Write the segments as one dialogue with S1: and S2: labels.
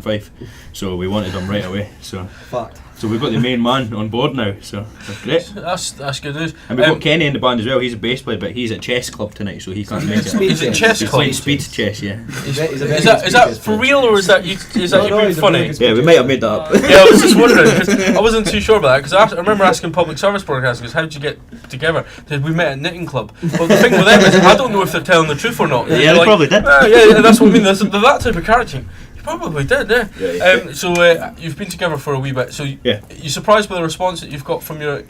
S1: Fife, so we wanted him right away. So
S2: Fact.
S1: So we've got the main man on board now, so that's great.
S3: That's good news.
S1: And we've got Kenny in the band as well. He's a bass player, but he's at chess club tonight, so he can't make it.
S3: He's at chess
S1: He's
S3: club.
S1: playing speed chess, yeah.
S3: Is that for real, or is that you being funny?
S1: Yeah, we might have made that up.
S3: Yeah, I was just wondering, 'cause I wasn't too sure about that, because I remember asking public service broadcasters, how did you get together? They said, we met at knitting club. Well, the thing with them is, I don't know if they're telling the truth or not.
S1: Yeah, they probably did.
S3: Yeah, that's what I mean. That's that type of character. You probably did, yeah. So you've been together for a wee bit. So you surprised by the response that you've got from your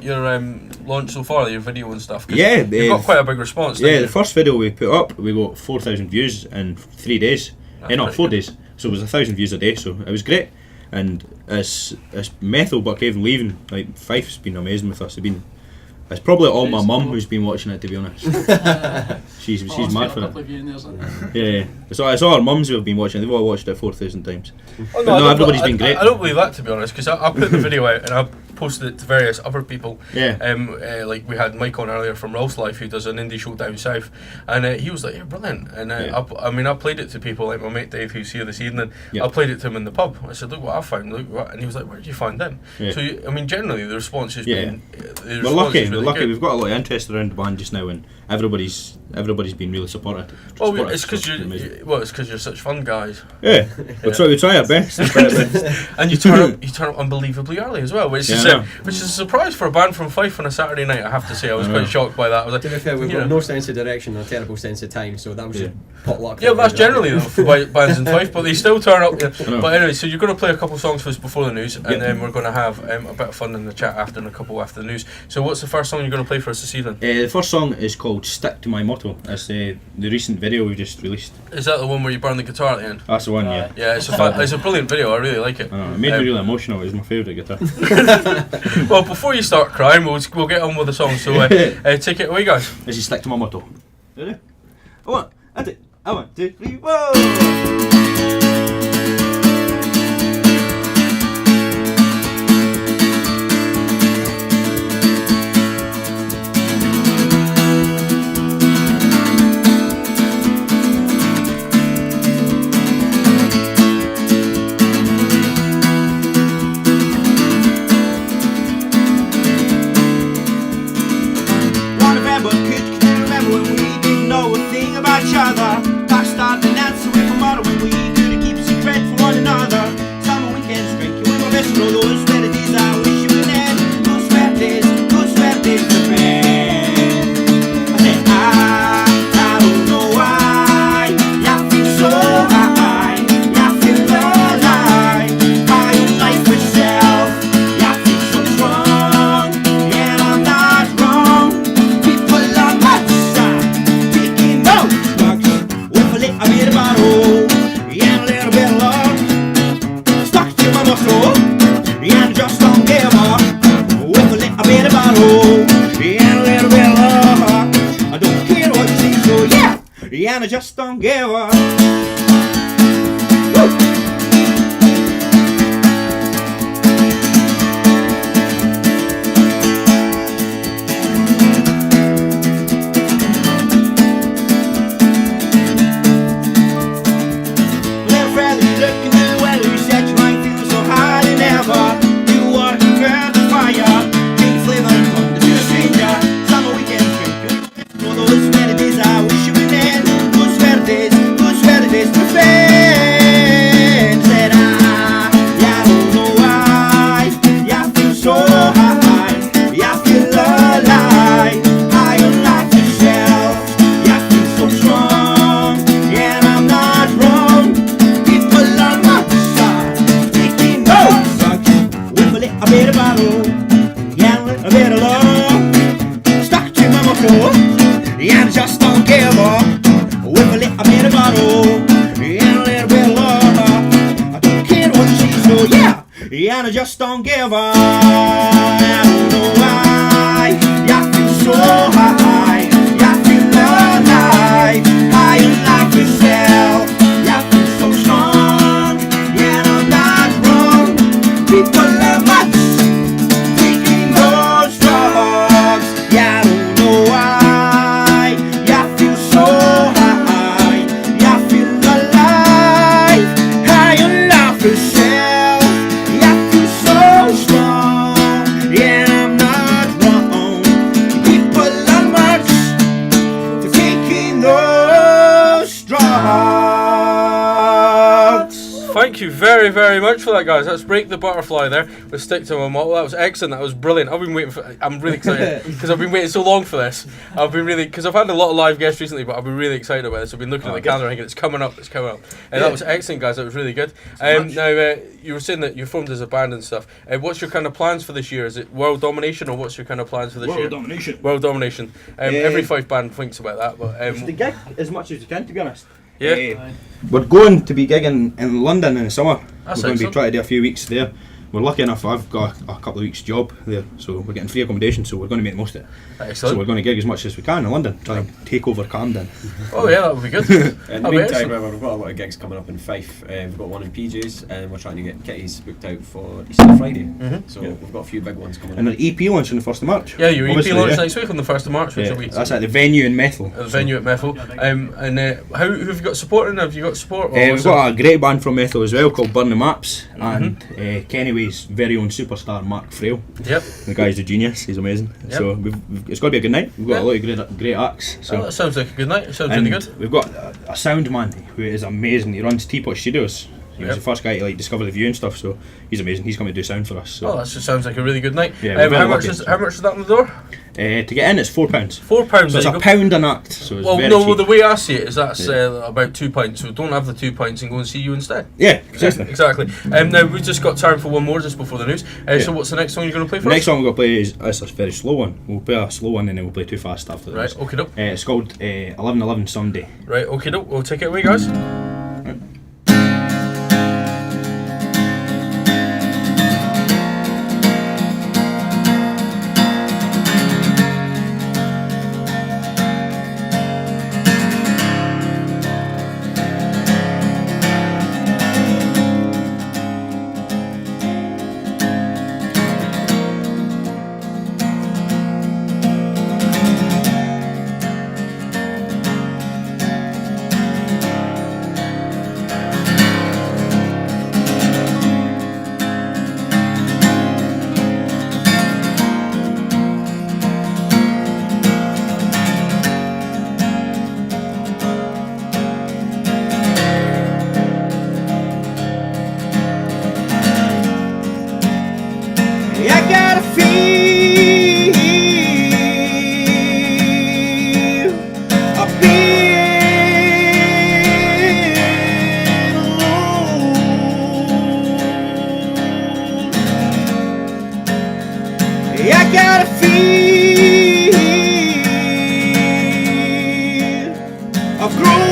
S3: launch so far, your video and stuff?
S1: Yeah,
S3: you've got quite a big response.
S1: Yeah, the first video we put up, we got 4,000 views in 3 days. No, 4 days. So it was 1,000 views a day. So it was great. And as Methil, but even leaving, like Fife's been amazing with us. It's probably all my mum who's been watching it, to be honest. she's mad for it. Yeah. It's all our mums who have been watching it. They've all watched it 4,000 times.
S3: Oh, no,
S1: everybody's been great.
S3: I don't believe that, to be honest, because I put the video out and I posted it to various other people.
S1: Yeah.
S3: Like we had Mike on earlier from Rolls Life, who does an indie show down south, and he was like, "Yeah, brilliant." And I played it to people like my mate Dave, who's here this evening. Yep. I played it to him in the pub. I said, "Look what I found." Look what, and he was like, "Where did you find them?" Yeah. So generally the response has been.
S1: We're lucky. Really lucky. We've got a lot of interest around the band just now, and everybody's been really supportive.
S3: Well, it's because you're such fun guys.
S1: Yeah, we try our best.
S3: And you turn up unbelievably early as well, which is a surprise for a band from Fife on a Saturday night. I have to say, I was quite shocked by that. I was like,
S2: to be fair, we've got no sense of direction and a terrible sense of time, so that was just pot luck.
S3: Yeah, that's generally though for bands in Fife, but they still turn up. But anyway, so you're going to play a couple of songs for us before the news, and then we're going to have a bit of fun in the chat after, and a couple after the news. So what's the first song you're going to play for us this evening?
S1: The first song is called "Stick to My Motto." That's the recent video we just released.
S3: Is that the one where you burn the guitar at the end?
S1: That's the one, yeah.
S3: Yeah, it's a brilliant video. I really like it.
S1: It made me really emotional. It was my favourite guitar.
S3: Well, before you start crying, we'll get on with the song. So take it away, guys.
S1: This is "Stick to My Motto." Ready? I want 2, 3, whoa! And I just don't give up. And I just don't give up. I don't know why. I feel so high. I feel alive. High on life itself. I feel so strong. And I'm not wrong. People are much taking those drugs. I don't know why. I feel so high. I feel alive. High on life itself.
S3: Thank you very, very much for that, guys. Let's break the butterfly there. Let's stick to my motto. That was excellent. That was brilliant. I've been waiting for. I'm really excited because I've been waiting so long for this. I've been really because I've had a lot of live guests recently, but I've been really excited about this. I've been looking at the calendar thinking it's coming up. It's coming up. And that was excellent, guys. That was really good. Now you were saying that you formed as a band and stuff. What's your kind of plans for this year? Is it world domination, or what's your kind of plans for this year? World domination. Every Fife band thinks about that, but
S1: it's the gig as much as you can, to be honest.
S3: Yeah.
S1: We're going to be gigging in London in the summer.
S3: That's
S1: we're going to be
S3: excellent.
S1: trying to do a few weeks there. We're lucky enough, I've got a couple of weeks job there, so we're getting free accommodation, so we're going to make the most of it.
S3: Excellent.
S1: So we're going to gig as much as we can in London, try and take over Camden.
S3: Oh yeah, that would be good.
S2: In the meantime, we've got a lot of gigs coming up in Fife. We've got one in PJ's, and we're trying to get kitties booked out for Easter Friday. So we've got a few big ones coming up.
S1: And the EP launch on the 1st of March.
S3: Yeah, your EP launch next week on the 1st of March, which will be...
S1: That's at the venue in Methil.
S3: The venue at Methil. Who have you got supporting? Have you got support?
S1: We've got a great band from Methil as well called Burn the Maps, and Kennyway's very own superstar Mark Frail.
S3: Yep.
S1: The guy's a genius, he's amazing.
S3: Yep.
S1: So it's got to be a good night. We've got a lot of great acts. So
S3: that sounds like a good night. It sounds really good.
S1: We've got a sound man who is amazing. He runs Teapot Studios. He was the first guy to discover the view and stuff, so he's amazing. He's coming to do sound for us. So.
S3: That just sounds like a really good night.
S1: Yeah,
S3: how much is that on the door?
S1: To get in, it's £4.
S3: £4.
S1: So it's £1 an act. So it's very cheap.
S3: The way I see it is that's about £2. So don't have the £2 and go and see you instead.
S1: Yeah, exactly.
S3: Exactly. Now we've just got time for one more just before the news. So what's the next song you're going to play for us?
S1: The next song we're going to play is a very slow one. We'll play a slow one and then we'll play Too Fast after
S3: Right,
S1: this.
S3: okay, doke.
S1: It's called 1111 Sunday.
S3: Right, okay, doke. We'll take it away, guys.
S1: I gotta feel a bit alone. I gotta feel I've grown.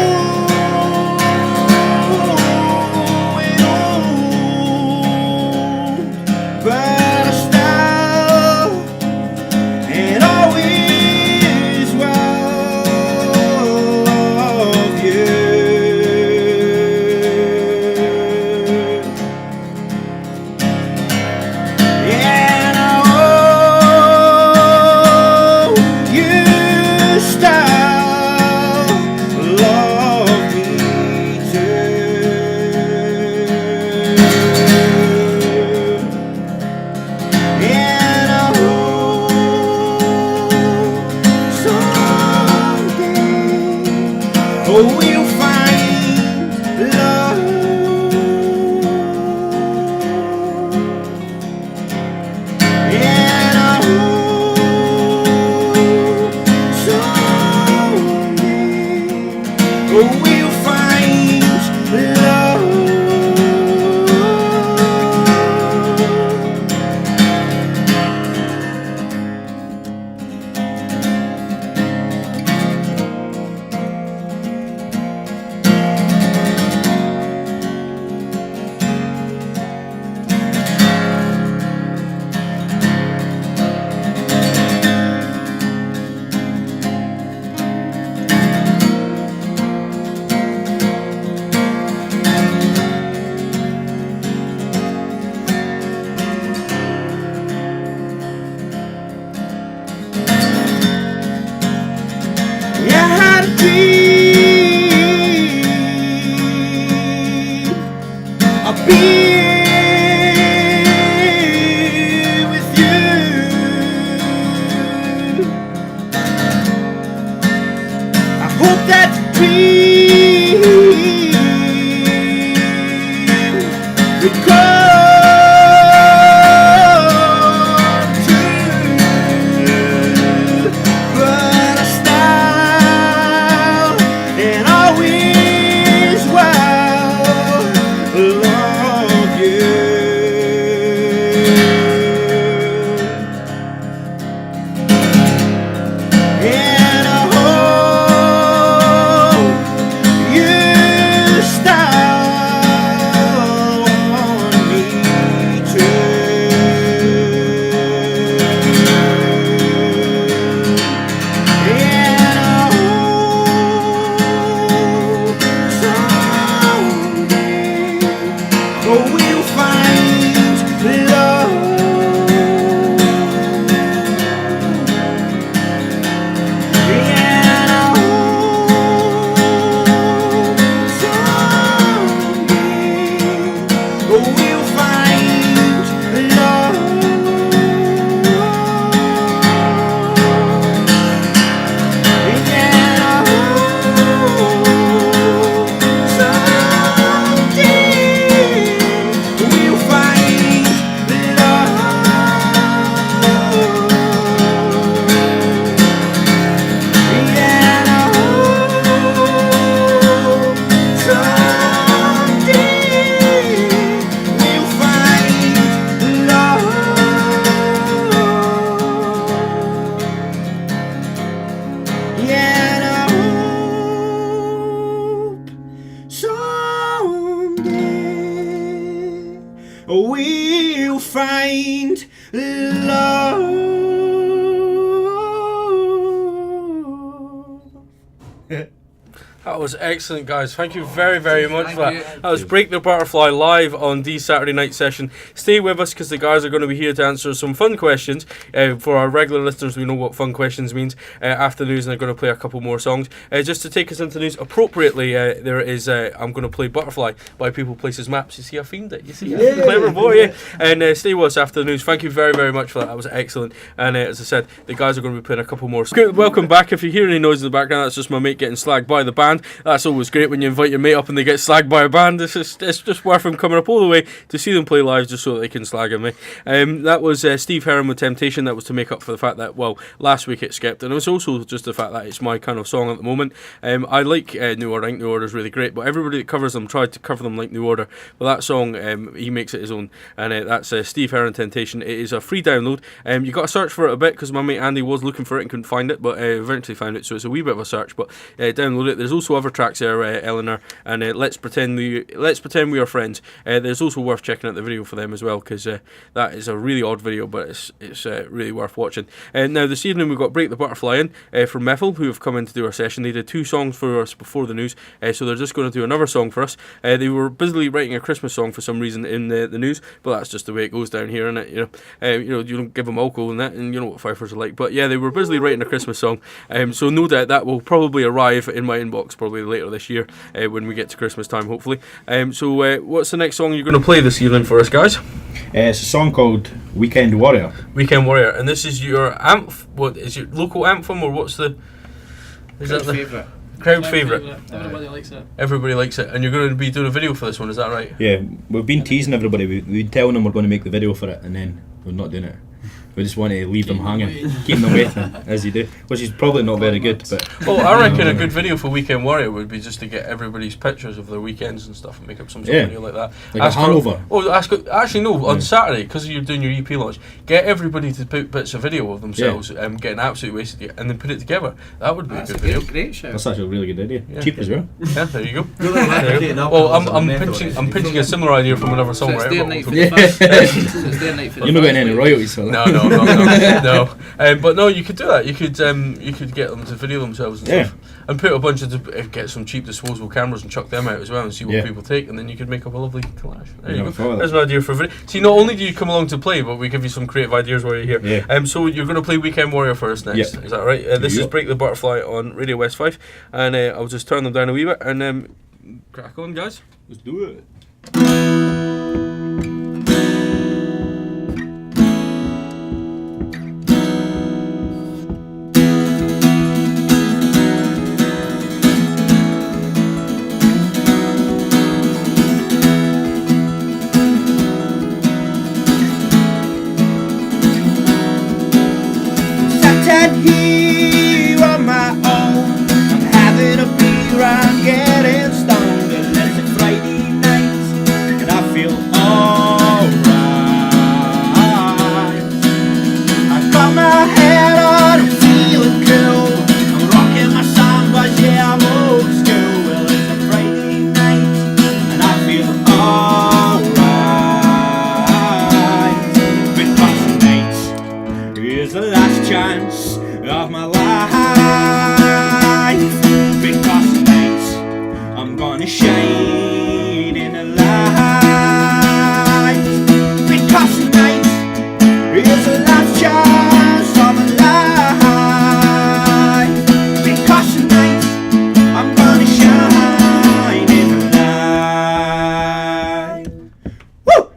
S1: we'll find love.
S3: That was excellent, guys. Thank you very, very much for that. That was Break the Butterfly live on the Saturday night session. Stay with us because the guys are going to be here to answer some fun questions. For our regular listeners, we know what fun questions means. After the news, and they're going to play a couple more songs. Just to take us into news appropriately, there is I'm going to play Butterfly by People, Places, Maps. You see, I themed it. You see, yeah. Clever boy, yeah. And stay with us after the news. Thank you very, very much for that. That was excellent. And as I said, the guys are going to be playing a couple more. Welcome back. If you hear any noise in the background, that's just my mate getting slagged by the band. That's always great when you invite your mate up and they get slagged by a band. It's just worth them coming up all the way to see them play live just so that they can slag at me. That was Steve Heron with Temptation. That was to make up for the fact that, well, last week it skipped, and it was also just the fact that it's my kind of song at the moment. I like New Order. I think New Order is really great, but everybody that covers them tried to cover them like New Order. Well, that song, he makes it his own, and that's Steve Heron, Temptation. It is a free download. You got to search for it a bit because my mate Andy was looking for it and couldn't find it, but eventually found it, so it's a wee bit of a search, but download it. There's also other tracks there, Eleanor, and let's pretend we are friends. There's also worth checking out the video for them as well, because that is a really odd video, but it's really worth watching. Now this evening we've got Break the Butterfly in from Methil, who have come in to do our session. They did 2 songs for us before the news, so they're just going to do another song for us. They were busily writing a Christmas song for some reason in the news, but that's just the way it goes down here, isn't it? You don't give them alcohol and that, and you know what Fifers are like. But yeah, they were busily writing a Christmas song, so no doubt that will probably arrive in my inbox probably later this year when we get to Christmas time, hopefully. So what's the next song you're going to play this evening for us, guys?
S1: It's a song called Weekend Warrior.
S3: Weekend Warrior, and this is your what is your local anthem, or what's the? Is
S4: crowd
S3: that the
S4: favourite?
S3: Crowd favourite.
S4: Everybody likes it.
S3: Everybody likes it, and you're going to be doing a video for this one, is that right?
S1: Yeah, we've been teasing everybody. We've been telling them we're going to make the video for it, and then we're not doing it. We just want to leave them hanging, keep them waiting, as you do, which is probably not very good. But
S3: well, I reckon a good video for Weekend Warrior would be just to get everybody's pictures of their weekends and stuff and make up some sort of video like that.
S1: Like a hangover.
S3: Actually no, on Saturday, because you're doing your EP launch, get everybody to put bits of video of themselves getting absolutely wasted, and then put it together. That would be a good video.
S4: Great show.
S1: That's actually a really good idea. Yeah. Cheap as well.
S3: Yeah, there you go. Well, I'm pinching a similar idea from another songwriter.
S1: You're not getting any royalties for that.
S3: No. But no, you could do that. You could get them to video themselves and stuff, and put a bunch of get some cheap disposable cameras and chuck them out as well and see what people take, and then you could make up a lovely collage. There you go. There's an idea for a video. See, not only do you come along to play, but we give you some creative ideas while you're here.
S1: Yeah.
S3: So you're going to play Weekend Warrior for us next. Is that right? This is Break the Butterfly on Radio West Fife, and I'll just turn them down a wee bit and crack on, guys.
S1: Let's do it. last chance of my life, because tonight I'm gonna shine in the light, because tonight is the last chance of my life, because tonight I'm gonna shine in the light. Woo!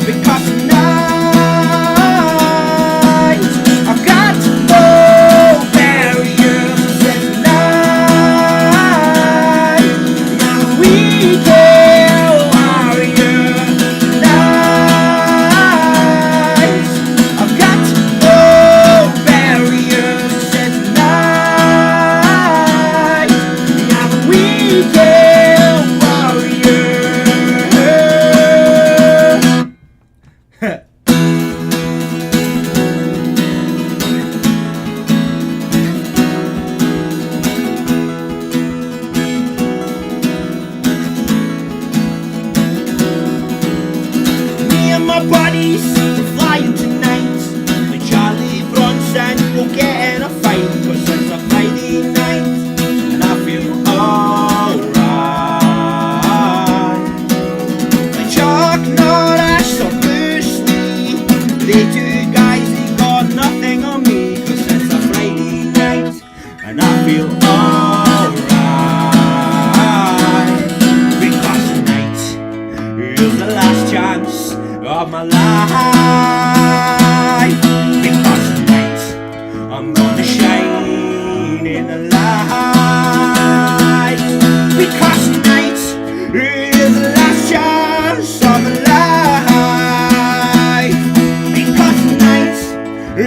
S1: Because tonight I've got no barriers. Said tonight I'm a weekend warrior. Tonight I've got no barriers. Said tonight I'm a weekend warrior. Me and my buddies are flying tonight. The Charlie Bronson will get in a fight, 'cause it's a Friday night and I feel alright. The Chuck Norris or Bruce Lee, they two guys, they got nothing on me, 'cause it's a Friday night and I feel alright. Because tonight is the last chance of my life, because tonight I'm gonna shine in the light, because tonight is the last chance of my life, because tonight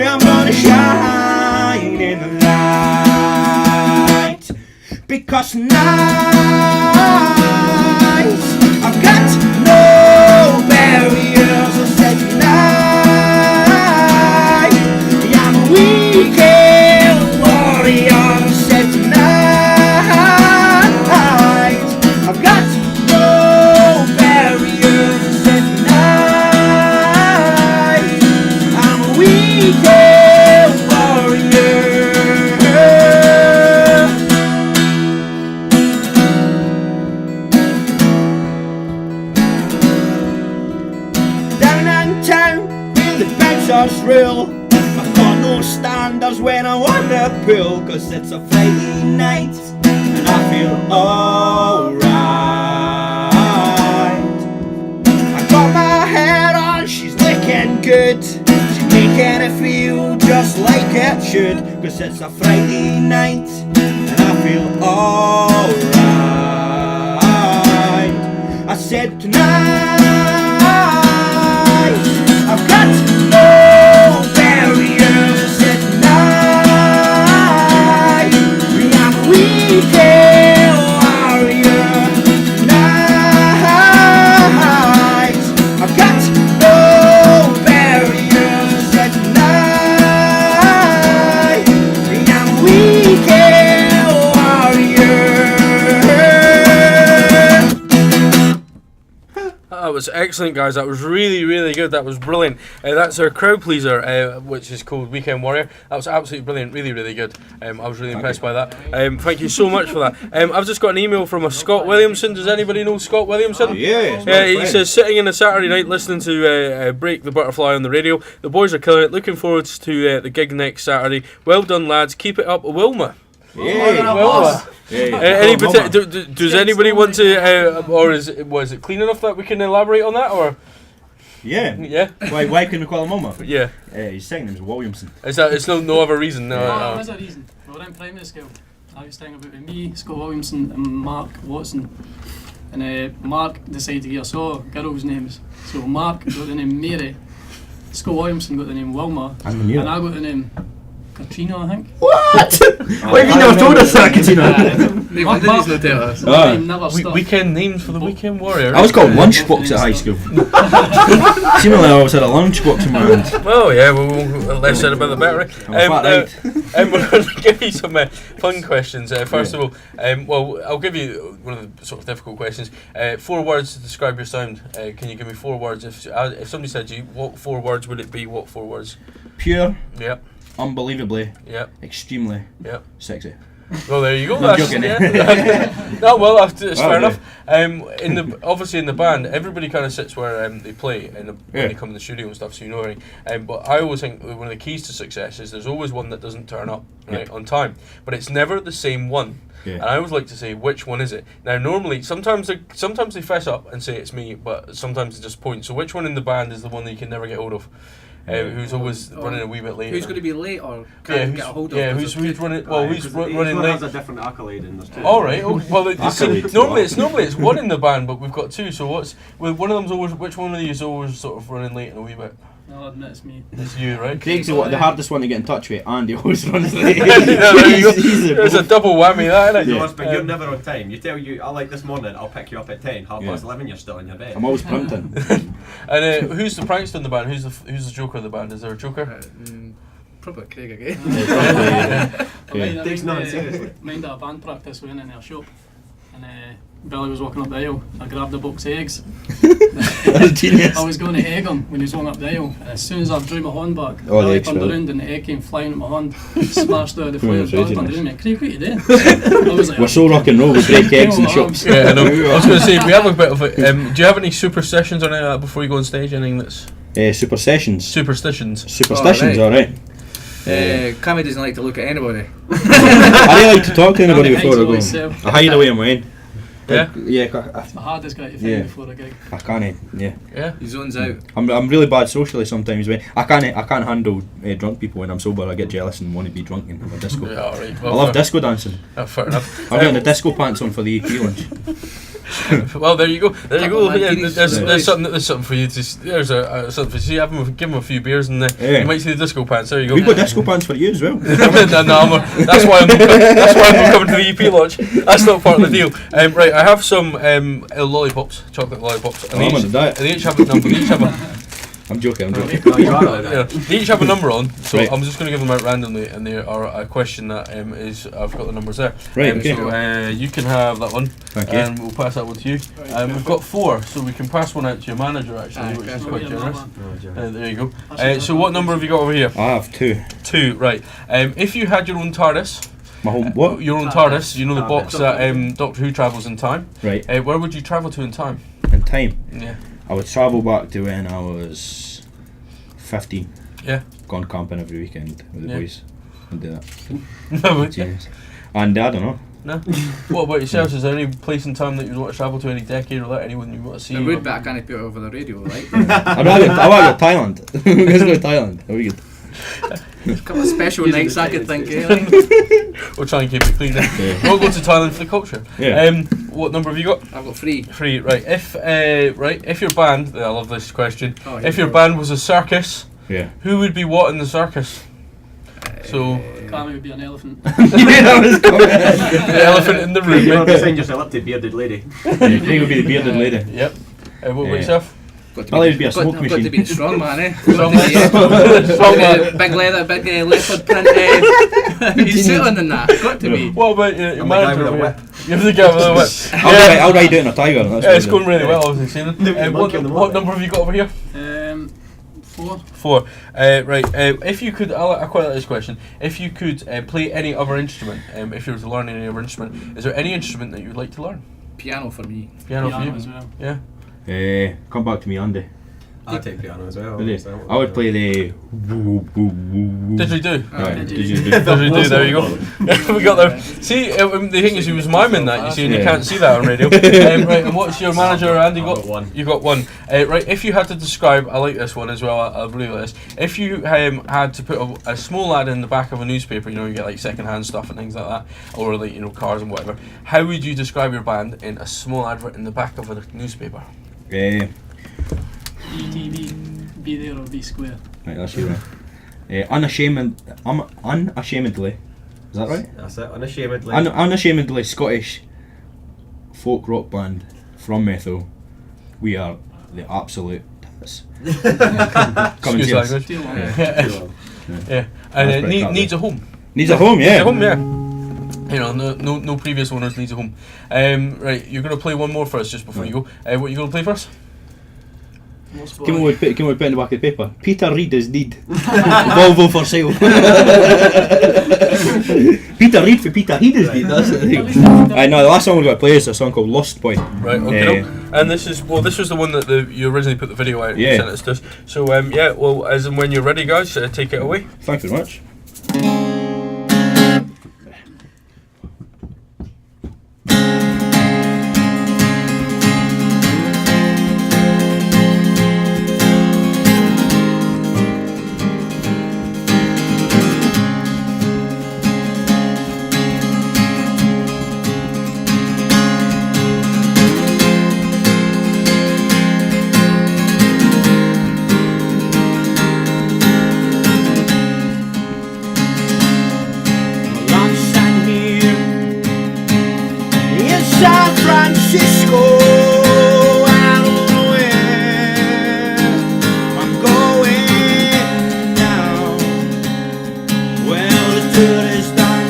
S1: I'm gonna shine in the light, because tonight I've got no barriers. I said tonight I'm a weekend warrior. I said tonight I've got no barriers. I said tonight I'm a weekend warrior. Downtown where the bouncers rule, I've got no standards when I want the pool, 'cause it's a Friday night and I feel alright. I got my hair on, she's looking good, she's making it feel just like it should, 'cause it's a Friday night and I feel alright. I said tonight I've got no barriers. I said tonight I'm a weekend warrior. Tonight I've got no barriers. I said tonight I'm a weekend warrior.
S3: That was excellent, guys. That was really, really good. That was brilliant. That's our crowd pleaser, which is called Weekend Warrior. That was absolutely brilliant. Really, really good. I was really impressed by that. Thank you so much for that. I've just got an email from a Scott Williamson. Does anybody know Scott Williamson?
S1: Yeah.
S3: He says, sitting in a Saturday night listening to Break the Butterfly on the radio. The boys are killing it. Looking forward to the gig next Saturday. Well done, lads. Keep it up, Wilma.
S1: Yeah.
S3: Wilma.
S1: Yeah.
S3: Does anybody want to, or was it clean enough that we can elaborate on that, or?
S1: Yeah.
S3: Yeah.
S1: Why couldn't we call him Mama?
S3: Yeah.
S1: His second name's Williamson.
S3: Is that? It's no other reason. No.
S4: There's a reason. We were in primary school. I was talking about me, Scott Williamson, and Mark Watson. And Mark decided to get us all girls' names. So Mark got the name Mary, Scott Williamson got the name Wilma,
S1: And I
S4: got the name Katrina, I think.
S1: What? Why have you never told us that, Katina?
S5: Mark didn't know tell us.
S4: Never stopped.
S3: Weekend names for the Weekend Warrior.
S1: I was called Lunchbox at high school. Seemingly I always had a lunchbox in my hand.
S3: Well, yeah, the less said about the better. We're going to give you some fun questions. First of all, well, I'll give you one of the sort of difficult questions. 4 words to describe your sound. Can you give me 4 words? If somebody said to you, what 4 words would it be? What 4 words?
S1: Pure.
S3: Yep.
S1: Unbelievably.
S3: Yep.
S1: Extremely.
S3: Yep.
S1: Sexy.
S3: Well, there you go.
S1: I'm joking.
S3: No, well, that's fair enough. Obviously in the band, everybody kind of sits where they play when they come in the studio and stuff, so you know everything. But I always think one of the keys to success is there's always one that doesn't turn up on time, but it's never the same one. Yeah. And I always like to say, which one is it? Now, normally, sometimes they fess up and say it's me, but sometimes they just point. So which one in the band is the one that you can never get hold of? Who's always running a wee bit late?
S5: Who's going to be late or can't get a hold of?
S3: Yeah, who's running? Well, who's running late?
S2: Has a different accolade in this too.
S3: All right. Oh, well, normally it's one in the band, but we've got 2. So one of them's always? Which one of these is always sort of running late in a wee bit?
S4: I'll admit it's me.
S3: It's you, right?
S1: Craig's the hardest one to get in touch with, and he always runs late.
S3: There's a double whammy, that, isn't it?
S2: Yeah. But you're never on time. You tell I like this morning, I'll pick you up at 10, 11:30, you're still in your bed.
S1: I'm always punting.
S3: And who's the prankster in the band? Who's the joker in the band? Is there a joker?
S5: Probably Craig again.
S2: Takes nothing seriously.
S4: Mind at a band practice, we went in our shop, and Billy was walking up the aisle. I grabbed a box of eggs.
S1: Genius.
S4: I was going to egg him when he was walking up the aisle. And as soon as I drew my hand back,
S1: the
S4: Billy
S1: eggs
S4: turned
S1: fell.
S4: around and the egg came flying at my hand, smashed out of the flares. I turned around and Craig, what are you doing? I was like,
S1: We're so rock and roll, we break eggs in shops.
S3: Yeah, I know. I was going to say, we have a bit of a. Do you have any superstitions or anything like that before you go on stage? Anything that's.
S1: Superstitions.
S3: Superstitions,
S1: alright.
S5: Cammy doesn't like to look at anybody.
S1: I really like to talk to anybody
S4: Cammy
S1: before I
S4: hides
S1: go.
S4: always
S1: I hide away in mine.
S3: Yeah?
S4: It's the hardest guy to find before a gig.
S1: I can't.
S3: Yeah.
S5: He zones out.
S1: I'm really bad socially sometimes. When I can't handle drunk people when I'm sober. I get jealous and want to be drunk in a disco.
S3: Yeah, all right.
S1: I love disco dancing.
S3: Fair enough.
S1: I'm getting the disco pants on for the EP lunch.
S3: Well, there you go. Yeah, there's something for you to. There's something for you. Give him a few beers and you might see the disco pants. There you go.
S1: We've got disco pants for you as well.
S3: That's why I'm not coming to the EP launch. That's not part of the deal. Right, I have some lollipops, chocolate lollipops, and they each have a number.
S1: I'm joking.
S3: They each have a number on, so
S1: right.
S3: I'm just going to give them out randomly, and they are a question that is. I've got the numbers there.
S1: Right. Okay.
S3: So you can have that one,
S1: Thank you.
S3: and we'll pass that one to you. We've got 4, so we can pass one out to your manager actually, which is quite generous. There you go. So what number have you got over here?
S1: I have 2.
S3: 2, right. If you had your own TARDIS.
S1: My home what?
S3: Your own TARDIS. You know the box that Doctor Who travels in time.
S1: Right.
S3: Where would you travel to in time?
S1: In time.
S3: Yeah.
S1: I would travel back to when I was 15.
S3: Yeah.
S1: Gone camping every weekend with the boys and do that.
S3: No, would you?
S1: Yes. And I don't know.
S3: No. What about yourselves? Is there any place in time that you want to travel to, any decade or that, anyone you want to see?
S5: I would, but I can't put it over the radio, right?
S1: I want to go to Thailand. Let's go to Thailand. That'll be good.
S5: A couple of special nights I could think of.
S3: We'll try and keep it clean then. We'll go to Thailand for the culture.
S1: Yeah.
S3: What number have you got?
S5: I've got 3.
S3: 3, right. If your band, I love this question, if your
S5: go.
S3: band was a circus,
S1: Yeah.
S3: who would be what in the circus? So
S4: Cammy would be an elephant.
S1: I was coming.
S3: the elephant in the room.
S2: You want to sign yourself up to bearded lady.
S1: Craig would be the bearded lady.
S3: Yep. What about yourself?
S1: I like to be a smoke
S5: I've got
S1: machine.
S5: to be the strong man, eh?
S3: Strong man. Strong man.
S5: Big leather, big leopard print. He's sitting in that. Got to be.
S3: What about your
S2: I'm the guy
S3: manager?
S2: with a whip.
S3: You're the guy with a whip.
S1: I'll ride it in a tiger. That's
S3: Yeah, it's
S1: what I
S3: going really well, obviously. What number have you got over here?
S4: 4.
S3: 4. Right. If you could, I quite like this question. If you could play any other instrument, if you were to learn any other instrument, is there any instrument that you would like to learn?
S5: Piano for me.
S3: Piano for you?
S4: as well.
S3: Yeah.
S1: Come back to me, Andy.
S2: I'd take piano as well.
S1: Really? I would play the.
S3: Didgeridoo.
S1: Right,
S4: Didgeridoo.
S3: Didgeridoo. There you go. We got there. See, the thing is, he was miming that. You see, and you can't see that on radio. Right. And what's your manager, Andy?
S2: I've got 1.
S3: You got 1. Right. If you had to describe, I like this one as well. I really like this. If you had to put a small ad in the back of a newspaper, you get like second-hand stuff and things like that, or like cars and whatever. How would you describe your band in a small advert in the back of a newspaper?
S4: ETV, be there or be square.
S1: Right, that's you. Unashamedly. Is that right?
S2: That's it, unashamedly.
S1: Unashamedly Scottish folk rock band from Methil. We are the absolute tits. Come and
S3: Excuse
S1: see us.
S3: language.
S4: Too long.
S3: Yeah.
S1: That's
S3: And
S1: pretty crap,
S3: needs a home.
S1: Needs a home, yeah.
S3: Needs a home, yeah. You know, no previous owners needs a home. Right, you're gonna play one more for us just before you go. What are you gonna play for us?
S1: Come on, put in the back of the paper. Peter Reid is deed. Volvo for sale. Peter Reid for Peter Reid is deed. That's it. I know. The last song we're going to play is a song called Lost Boy.
S3: Right, okay. And this was the one that you originally put the video out and
S1: Yeah.
S3: sent us to us. So as and when you're ready, guys, take it away.
S1: Thank you very much. San Francisco, I don't know where I'm going now. Well, the tour is done,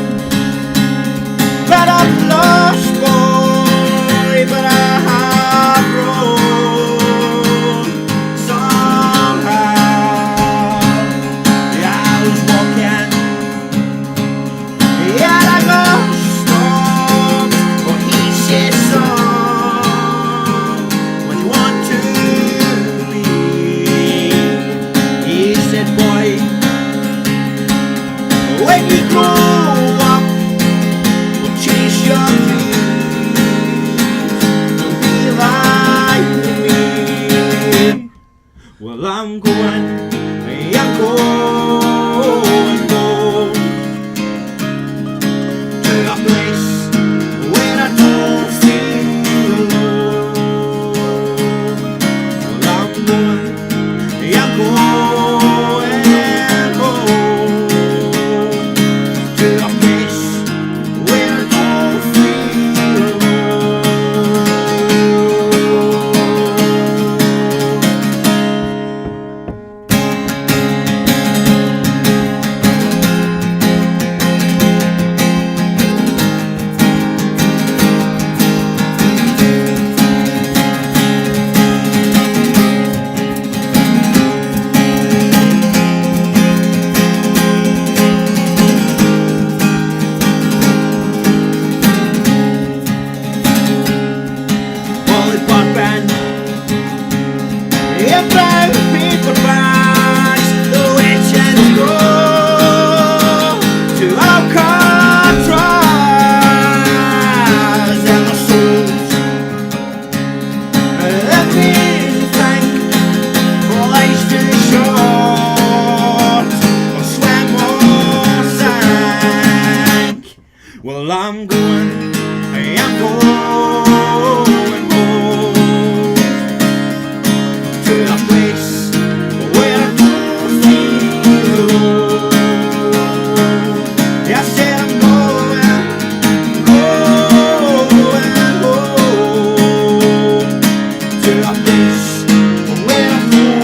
S1: but I'm lost, boy, but I have grown somehow. Yeah, I was walking, yeah, I go. When you grow up, we'll chase your dreams. Don't be like me. Well, I'm going to a place where I don't feel alone. Well, I'm going to a place where I don't feel Well, I'm going home to a place where I don't feel alone. Yeah, I said I'm going home to a place where I don't feel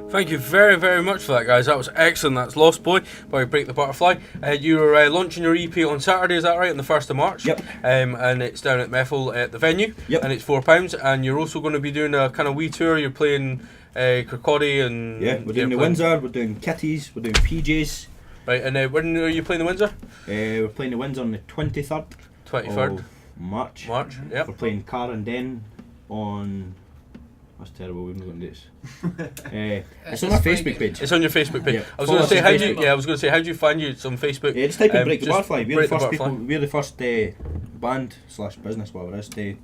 S3: Thank you very, very much for that, guys. That was excellent. That's Lost Boy by Break the Butterfly. You're launching your EP on Saturday, is that right? On the 1st of March?
S1: Yep.
S3: And it's down at Methil at the venue.
S1: Yep.
S3: And it's £4. And you're also going to be doing a kind of wee tour. You're playing Kirkcaldy and...
S1: Yeah, we're doing the Windsor, we're doing Kitties, we're doing PJs.
S3: Right, and when are you playing the Windsor?
S1: We're playing the Windsor on the 23rd
S3: 23rd.
S1: of March.
S3: Yep.
S1: We're playing Carndon on... That's terrible, we haven't got this. It's on our Facebook page.
S3: It's on your Facebook page.
S1: Yeah.
S3: I was going to say,
S1: Follow us on
S3: how do you find you on Facebook?
S1: Yeah, just type in Break the
S3: just
S1: Butterfly. We're
S3: Break
S1: the first band / business, whatever it is,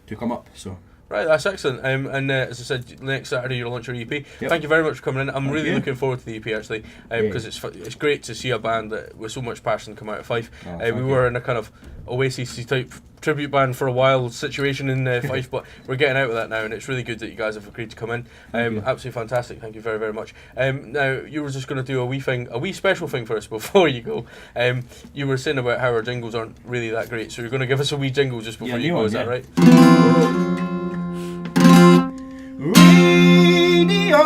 S1: to come up. So
S3: Right, that's excellent. And as I said, next Saturday you'll launch your EP.
S1: Yep.
S3: Thank you very much for coming in. I'm
S1: Thank
S3: really
S1: you.
S3: looking forward to the EP actually, because it's great to see a band that with so much passion come out of Fife.
S1: Thank
S3: We
S1: you.
S3: were in a kind of Oasis type tribute band for a while situation in Fife, but we're getting out of that now, and it's really good that you guys have agreed to come in. Absolutely fantastic. Thank you very, very much. Now you were just going to do a wee special thing for us before you go. You were saying about how our jingles aren't really that great, so you're going to give us a wee jingle just before you go. Is that right?
S1: Radio